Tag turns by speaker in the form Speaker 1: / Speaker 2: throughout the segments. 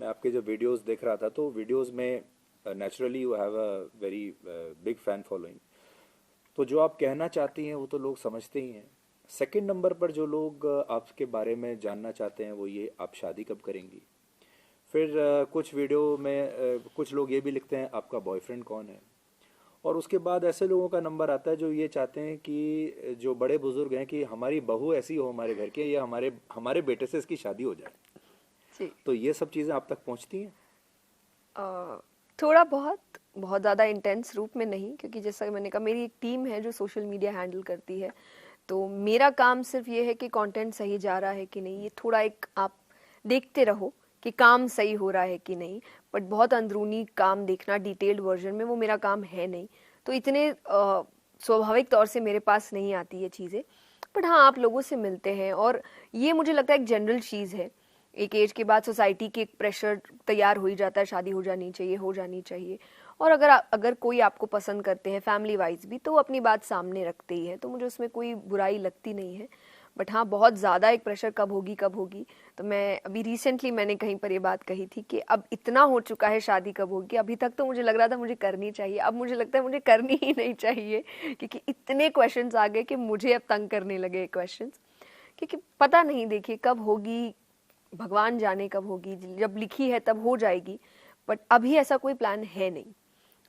Speaker 1: मैं आपके जो वीडियोस देख रहा था तो वीडियोस में naturally you have a very big fan following. तो जो आप कहना चाहती हैं वो तो लोग समझते ही हैं। सेकंड नंबर पर जो लोग आपके बारे में जानना चाहते हैं वो ये, आप शादी कब करेंगी। फिर कुछ वीडियो में कुछ लोग ये भी लिखते हैं आपका बॉयफ्रेंड कौन है। और उसके बाद ऐसे लोगों का नंबर आता है जो ये चाहते हैं कि जो बड़े बुजुर्ग हैं कि हमारी बहू ऐसी हो हमारे घर के, या हमारे हमारे बेटे से इसकी शादी हो जाए।
Speaker 2: जी।
Speaker 1: तो ये सब चीज़ें आप तक पहुंचती हैं।
Speaker 2: अ, थोड़ा बहुत, बहुत ज़्यादा इंटेंस रूप में नहीं, क्योंकि जैसा कि मैंने कहा मेरी एक टीम है जो सोशल मीडिया हैंडल करती है। तो मेरा काम सिर्फ ये है कि कंटेंट सही जा रहा है कि नहीं, ये थोड़ा एक आप देखते रहो कि काम सही हो रहा है कि नहीं। बट बहुत अंदरूनी काम देखना डिटेल्ड वर्जन में वो मेरा काम है नहीं। तो इतने स्वाभाविक तौर से मेरे पास नहीं आती ये चीज़ें। बट हाँ, आप लोगों से मिलते हैं और ये मुझे लगता है एक जनरल चीज़ है। एक एज के बाद सोसाइटी की एक प्रेशर तैयार हो ही जाता है, शादी हो जानी चाहिए, हो जानी चाहिए। और अगर कोई आपको पसंद करते हैं फैमिली वाइज भी, तो वो अपनी बात सामने रखते ही है, तो मुझे उसमें कोई बुराई लगती नहीं है। बट हाँ, बहुत ज़्यादा एक प्रेशर कब होगी कब होगी। तो मैं अभी रिसेंटली मैंने कहीं पर ये बात कही थी कि अब इतना हो चुका है, शादी कब होगी। अभी तक तो मुझे लग रहा था मुझे करनी चाहिए, अब मुझे लगता है मुझे करनी ही नहीं चाहिए, क्योंकि इतने क्वेश्चंस आ गए कि मुझे अब तंग करने लगे क्वेश्चंस। क्योंकि पता नहीं, देखिए कब होगी, भगवान जाने कब होगी, जब लिखी है तब हो जाएगी। बट अभी ऐसा कोई प्लान है नहीं।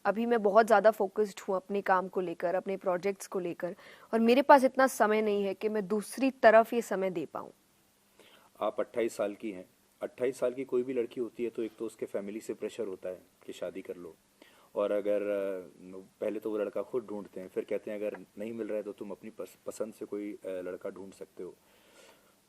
Speaker 2: अभी मैं बहुत ज़्यादा फोकस्ड हूँ अपने काम को लेकर, अपने प्रोजेक्ट्स को लेकर, और मेरे पास इतना समय नहीं है कि मैं दूसरी तरफ ये समय दे पाऊँ।
Speaker 1: आप 28 साल की हैं। 28 साल की कोई भी लड़की होती है तो एक तो उसके फैमिली से प्रेशर होता है कि शादी कर लो। और अगर पहले तो वो लड़का खुद ढूंढते हैं, फिर कहते हैं अगर नहीं मिल रहा है तो तुम अपनी पसंद से कोई लड़का ढूंढ सकते हो।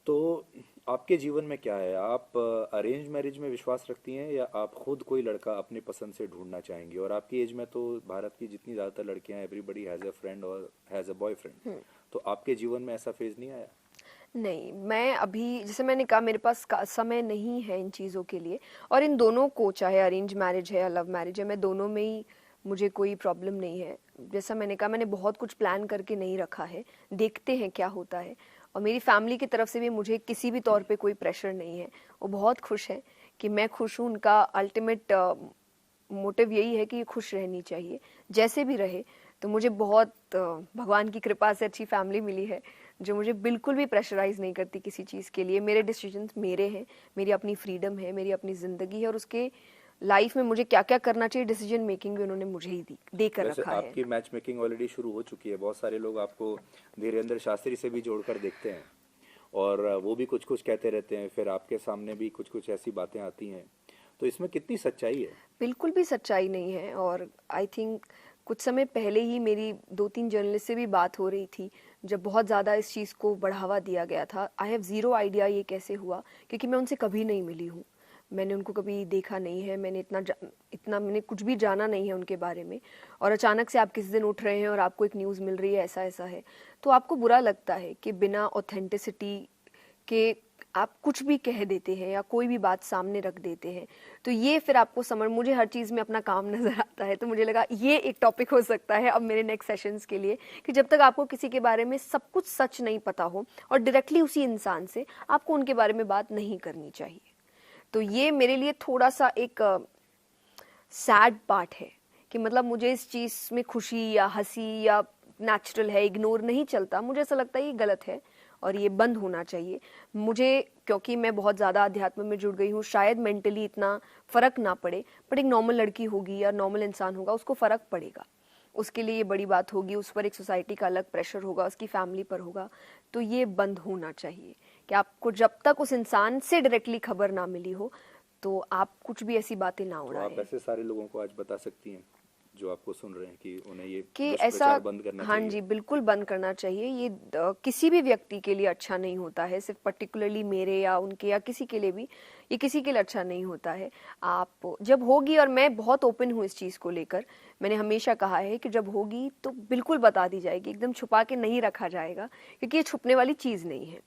Speaker 1: तो आपके जीवन में क्या है, आप अरेंज मैरिज में विश्वास रखती हैं या आप खुद कोई लड़का अपनी पसंद से ढूंढना चाहेंगी। और आपकी एज में तो भारत की जितनी ज़्यादातर लड़कियां, एवरीबडी हैज़ अ फ्रेंड और हैज़ अ बॉयफ्रेंड। तो आपके जीवन में ऐसा फेज नहीं आया।
Speaker 2: नहीं, मैं अभी जैसे मैंने कहा मेरे पास समय नहीं है इन चीज़ों के लिए। और इन दोनों को, चाहे अरेंज मैरिज है या लव मैरिज है, मैं दोनों में ही, मुझे कोई प्रॉब्लम नहीं है। जैसा मैंने कहा, मैंने बहुत कुछ प्लान करके नहीं रखा है, देखते हैं क्या होता है। और मेरी फैमिली की तरफ से भी मुझे किसी भी तौर पे कोई प्रेशर नहीं है। वो बहुत खुश है कि मैं खुश हूँ। उनका अल्टीमेट मोटिव यही है कि ये खुश रहनी चाहिए, जैसे भी रहे। तो मुझे बहुत भगवान की कृपा से अच्छी फैमिली मिली है, जो मुझे बिल्कुल भी प्रेशराइज नहीं करती किसी चीज़ के लिए। मेरे डिसीजंस मेरे हैं, मेरी अपनी फ्रीडम है, मेरी अपनी ज़िंदगी है, और उसके लाइफ में मुझे क्या क्या करना चाहिए, डिसीजन मेकिंग भी उन्होंने मुझे ही दी दे कर
Speaker 1: वैसे
Speaker 2: रखा है।
Speaker 1: आपकी मैच मेकिंग ऑलरेडी शुरू हो चुकी है। बहुत सारे लोग आपको धीरेन्द्र शास्त्री से भी जोड़कर देखते हैं और वो भी कुछ कुछ कहते रहते हैं, फिर आपके सामने भी कुछ कुछ ऐसी बातें आती हैं। तो इसमें कितनी सच्चाई है।
Speaker 2: बिल्कुल भी सच्चाई नहीं है। और आई थिंक कुछ समय पहले ही मेरी दो तीन जर्नलिस्ट से भी बात हो रही थी, जब बहुत ज़्यादा इस चीज़ को बढ़ावा दिया गया था। आई हैव ज़ीरो आइडिया ये कैसे हुआ, क्योंकि मैं उनसे कभी नहीं मिली हूँ, मैंने उनको कभी देखा नहीं है, मैंने इतना मैंने कुछ भी जाना नहीं है उनके बारे में। और अचानक से आप किसी दिन उठ रहे हैं और आपको एक न्यूज़ मिल रही है ऐसा ऐसा है, तो आपको बुरा लगता है कि बिना ऑथेंटिसिटी के आप कुछ भी कह देते हैं या कोई भी बात सामने रख देते हैं। तो ये फिर आपको समझ, मुझे हर चीज़ में अपना काम नज़र आता है, तो मुझे लगा ये एक टॉपिक हो सकता है अब मेरे नेक्स्ट सेशंस के लिए, कि जब तक आपको किसी के बारे में सब कुछ सच नहीं पता हो और डायरेक्टली उसी इंसान से, आपको उनके बारे में बात नहीं करनी चाहिए। तो ये मेरे लिए थोड़ा सा एक सैड पार्ट है, कि मतलब मुझे इस चीज़ में खुशी या हंसी या नेचुरल है, इग्नोर नहीं चलता। मुझे ऐसा लगता है ये गलत है और ये बंद होना चाहिए। मुझे, क्योंकि मैं बहुत ज़्यादा अध्यात्म में जुड़ गई हूँ, शायद मेंटली इतना फ़र्क ना पड़े, बट एक नॉर्मल लड़की होगी या नॉर्मल इंसान होगा, उसको फ़र्क पड़ेगा। उसके लिए ये बड़ी बात होगी, उस पर एक सोसाइटी का अलग प्रेशर होगा, उसकी फैमिली पर होगा। तो ये बंद होना चाहिए कि आपको जब तक उस इंसान से डायरेक्टली खबर ना मिली हो, तो आप कुछ भी ऐसी बातें ना
Speaker 1: तो आप
Speaker 2: उड़ाएं।
Speaker 1: ऐसे सारे लोगों को आज बता सकती हैं जो आपको सुन रहे हैं कि उन्हें ये
Speaker 2: कि
Speaker 1: दुष्प्रचार
Speaker 2: ऐसा,
Speaker 1: बंद करना
Speaker 2: हाँ
Speaker 1: चाहिए।
Speaker 2: जी, बिल्कुल बंद करना चाहिए। ये किसी भी व्यक्ति के लिए अच्छा नहीं होता है, सिर्फ पर्टिकुलरली मेरे या उनके या किसी के लिए भी, ये किसी के लिए अच्छा नहीं होता है। आप जब होगी, और मैं बहुत ओपन हूँ इस चीज़ को लेकर, मैंने हमेशा कहा है कि जब होगी तो बिल्कुल बता दी जाएगी, एकदम छुपा के नहीं रखा जाएगा, क्योंकि ये छुपने वाली चीज़ नहीं है।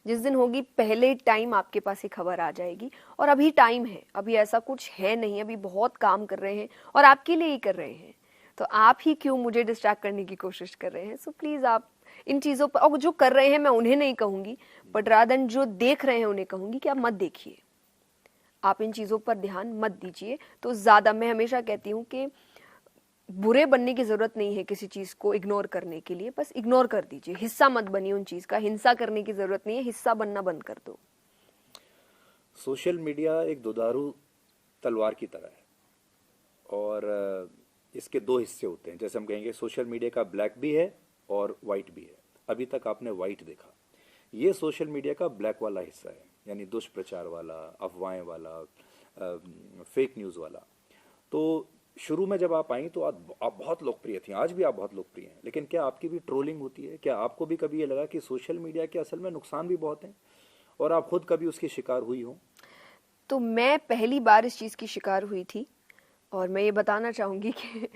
Speaker 2: जिस दिन होगी पहले टाइम आपके पास ये खबर आ जाएगी। और अभी टाइम है, अभी ऐसा कुछ है नहीं, अभी बहुत काम कर रहे हैं और आपके लिए ही कर रहे हैं। तो आप ही क्यों मुझे डिस्ट्रैक्ट करने की कोशिश कर रहे हैं। सो प्लीज़ आप इन चीज़ों पर, और जो कर रहे हैं मैं उन्हें नहीं कहूँगी, बट रादर जो देख रहे हैं उन्हें कहूँगी कि आप मत देखिए, आप इन चीज़ों पर ध्यान मत दीजिए। तो ज़्यादा मैं हमेशा कहती हूँ कि बुरे बनने की ज़रूरत नहीं है किसी चीज़ को इग्नोर करने के लिए, बस इग्नोर कर दीजिए, हिस्सा मत बनिए उन चीज़ का, हिंसा करने की ज़रूरत नहीं है, हिस्सा बनना बंद कर दो।
Speaker 1: सोशल मीडिया एक दुधारू तलवार की तरह है, और इसके दो हिस्से होते हैं। जैसे हम कहेंगे सोशल मीडिया का ब्लैक भी है और वाइट भी है। अभी तक आपने वाइट देखा, ये सोशल मीडिया का ब्लैक वाला हिस्सा है, यानी दुष्प्रचार वाला, अफवाहें वाला, फेक न्यूज़ वाला। तो शुरू में जब आप आई तो आप बहुत लोकप्रिय थी, आज भी आप बहुत लोकप्रिय हैं, लेकिन क्या आपकी भी ट्रोलिंग होती है? क्या आपको भी कभी ये लगा कि सोशल मीडिया के असल में नुकसान भी बहुत हैं, और आप खुद कभी उसकी शिकार हुई हो?
Speaker 2: तो मैं पहली बार इस चीज़ की शिकार हुई थी, और मैं ये बताना चाहूँगी कि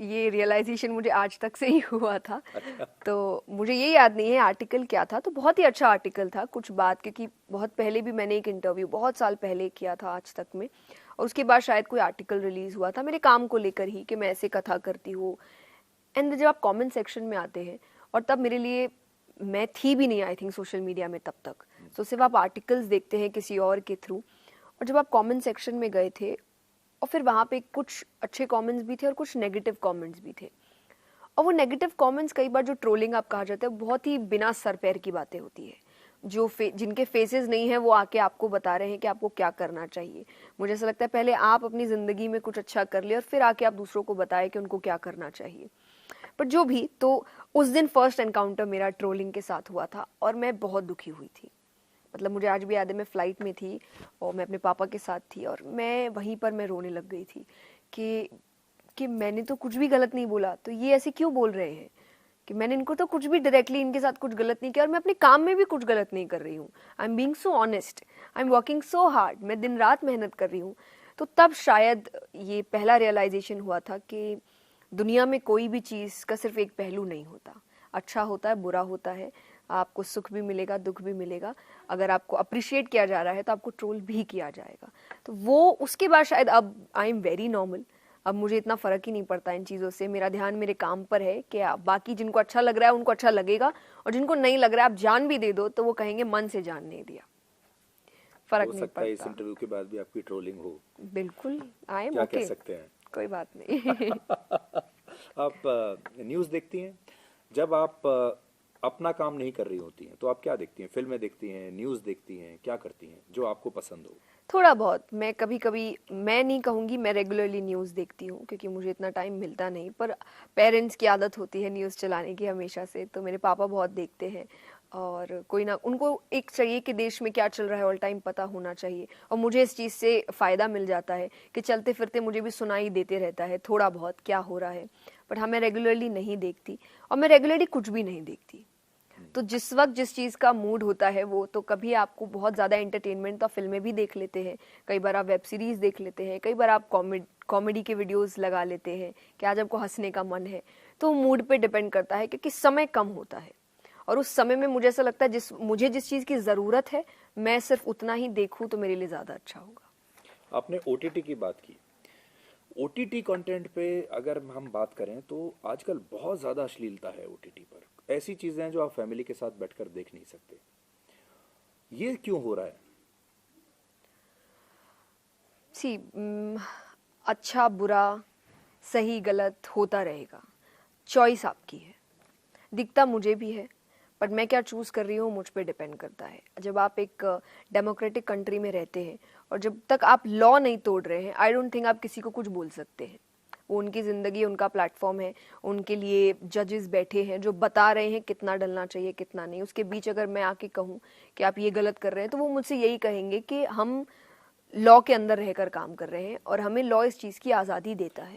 Speaker 2: ये रियलाइजेशन मुझे आज तक से ही हुआ था। तो मुझे ये याद नहीं है आर्टिकल क्या था, तो बहुत ही अच्छा आर्टिकल था, कुछ बात, क्योंकि बहुत पहले भी मैंने एक इंटरव्यू बहुत साल पहले किया था आज तक में, और उसके बाद शायद कोई आर्टिकल रिलीज़ हुआ था मेरे काम को लेकर ही कि मैं ऐसे कथा करती हूँ। एंड जब आप कमेंट सेक्शन में आते हैं, और तब मेरे लिए, मैं थी भी नहीं आई थिंक सोशल मीडिया में तब तक, तो सिर्फ आप आर्टिकल्स देखते हैं किसी और के थ्रू, और जब आप कमेंट सेक्शन में गए थे, और फिर वहाँ पे कुछ अच्छे कमेंट्स भी थे और कुछ नेगेटिव कमेंट्स भी थे, और वो नेगेटिव कमेंट्स कई बार जो ट्रोलिंग आप कहा जाता है, बहुत ही बिना सर पैर की बातें होती है, जो जिनके फेसेस नहीं है वो आके आपको बता रहे हैं कि आपको क्या करना चाहिए। मुझे ऐसा लगता है पहले आप अपनी ज़िंदगी में कुछ अच्छा कर ले, और फिर आके आप दूसरों को बताएं कि उनको क्या करना चाहिए। पर जो भी, तो उस दिन फर्स्ट एनकाउंटर मेरा ट्रोलिंग के साथ हुआ था, और मैं बहुत दुखी हुई थी। मतलब मुझे आज भी याद है, मैं फ़्लाइट में थी और मैं अपने पापा के साथ थी, और मैं वहीं पर मैं रोने लग गई थी कि मैंने तो कुछ भी गलत नहीं बोला, तो ये ऐसे क्यों बोल रहे हैं कि मैंने इनको तो कुछ भी डायरेक्टली इनके साथ कुछ गलत नहीं किया, और मैं अपने काम में भी कुछ गलत नहीं कर रही हूँ। I am being so honest, I am working so hard, मैं दिन रात मेहनत कर रही हूँ। तो तब शायद ये पहला रियलाइजेशन हुआ था कि दुनिया में कोई भी चीज़ का सिर्फ एक पहलू नहीं होता, अच्छा होता है, बुरा होता है, आपको सुख भी मिलेगा, दुख भी मिलेगा। अगर आपको अप्रिशिएट किया जा रहा है तो आपको ट्रोल भी किया जाएगा। तो वो उसके बाद शायद अब आई एम वेरी नॉर्मल, अब मुझे इतना फ़र्क ही नहीं पड़ता इन चीज़ों से। मेरा ध्यान मेरे काम पर है कि बाकी जिनको अच्छा लग रहा है उनको अच्छा लगेगा, और जिनको नहीं लग रहा है आप जान भी दे दो तो वो कहेंगे मन से जान नहीं दिया, फ़र्क
Speaker 1: हो
Speaker 2: नहीं
Speaker 1: सकता है इस
Speaker 2: पड़ता।
Speaker 1: इंटरव्यू के बाद भी आपकी ट्रोलिंग हो,
Speaker 2: बिल्कुल, आई एम
Speaker 1: क्या कह
Speaker 2: ओके,
Speaker 1: सकते हैं।
Speaker 2: कोई बात नहीं।
Speaker 1: आप न्यूज़ देखती हैं? जब आप अपना काम नहीं कर रही होती हैं तो आप क्या देखती हैं? फिल्में देखती हैं, न्यूज़ देखती हैं, क्या करती हैं जो आपको पसंद हो?
Speaker 2: थोड़ा बहुत, मैं कभी कभी, मैं नहीं कहूँगी मैं रेगुलरली न्यूज़ देखती हूँ क्योंकि मुझे इतना टाइम मिलता नहीं, पर पेरेंट्स की आदत होती है न्यूज़ चलाने की हमेशा से, तो मेरे पापा बहुत देखते हैं, और कोई ना, उनको एक चाहिए कि देश में क्या चल रहा है ऑल टाइम पता होना चाहिए, और मुझे इस चीज़ से फ़ायदा मिल जाता है कि चलते फिरते मुझे भी सुनाई देते रहता है थोड़ा बहुत क्या हो रहा है। बट हाँ, मैं रेगुलरली नहीं देखती, और मैं रेगुलरली कुछ भी नहीं देखती। तो जिस वक्त जिस चीज़ का मूड होता है वो, तो कभी आपको बहुत ज़्यादा एंटरटेनमेंट, तो फिल्में भी देख लेते हैं, कई बार आप वेब सीरीज़ देख लेते हैं, कई बार आप कॉमेडी के वीडियोस लगा लेते हैं कि आज आपको हंसने का मन है। तो मूड पे डिपेंड करता है क्योंकि समय कम होता है, और उस समय में मुझे ऐसा लगता है मुझे जिस चीज़ की ज़रूरत है मैं सिर्फ उतना ही देखूँ तो मेरे लिए ज़्यादा अच्छा होगा।
Speaker 1: आपने ओटीटी की बात की। ओटीटी कंटेंट पे अगर हम बात करें तो आजकल बहुत ज़्यादा अश्लीलता है ओटीटी पर। ऐसी चीज़ें हैं जो आप फैमिली के साथ बैठकर देख नहीं सकते। ये क्यों हो रहा है?
Speaker 2: सी अच्छा बुरा सही गलत होता रहेगा, चॉइस आपकी है, दिखता मुझे भी है, बट मैं क्या चूज़ कर रही हूँ मुझ पे डिपेंड करता है। जब आप एक डेमोक्रेटिक कंट्री में रहते हैं और जब तक आप लॉ नहीं तोड़ रहे हैं, आई डोंट थिंक आप किसी को कुछ बोल सकते हैं। वो उनकी ज़िंदगी, उनका प्लेटफॉर्म है, उनके लिए जजेस बैठे हैं जो बता रहे हैं कितना डलना चाहिए कितना नहीं। उसके बीच अगर मैं आके कहूँ कि आप ये गलत कर रहे हैं, तो वो मुझसे यही कहेंगे कि हम लॉ के अंदर रहकर काम कर रहे हैं और हमें लॉ इस चीज़ की आज़ादी देता है।